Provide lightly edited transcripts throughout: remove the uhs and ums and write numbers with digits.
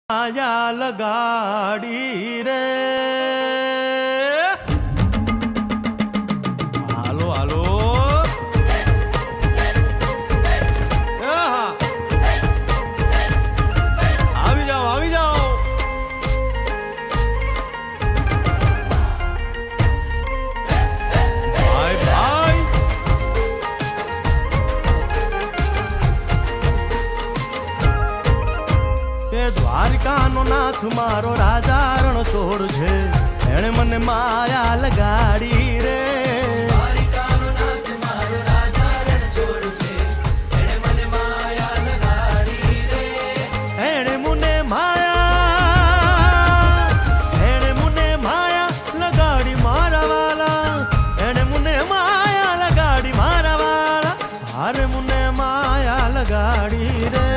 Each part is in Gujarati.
માયા લગાડી રે હાલો હાલો આવી જાઓ આવી જાઓ ભાઈ ભાઈ દ્વારિકાનો નાથ મારો રાજા રણ છોડ છે એણે મને માયા લગાડી રે દ્વારિકાનો નાથ મારો રાજા રણ છોડ છે એણે મને માયા લગાડી રે એણે મને માયા લગાડી મારા વાલા એણે મને માયા લગાડી મારા વાલા હારે મને માયા લગાડી રે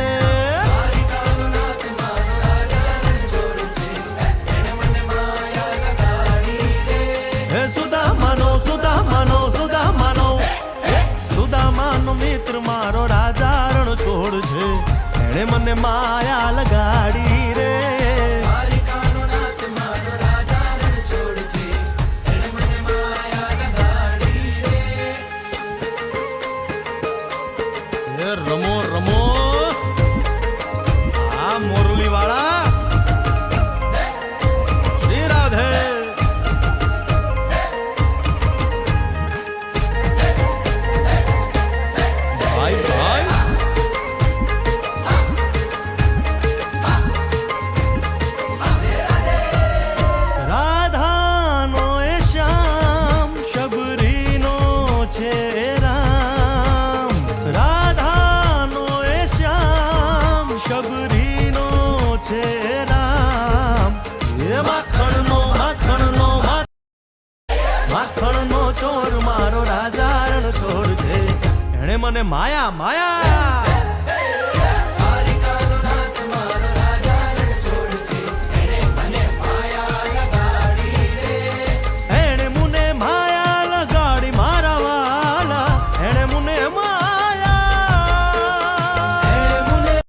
સુદામાનો મિત્ર મારો રાજા રણ છોડ છે એણે મને માયા લગાડી રે દ્વારિકાનો નાથ મારો રાજા રણ છોડ છે એણે મને માયા લગાડી રે રમો રમો આ મોરલી વાળા શ્રી રાધે માખણનો ચોર મારો રાજા રણ છોડ છે એણે મને માયા માયા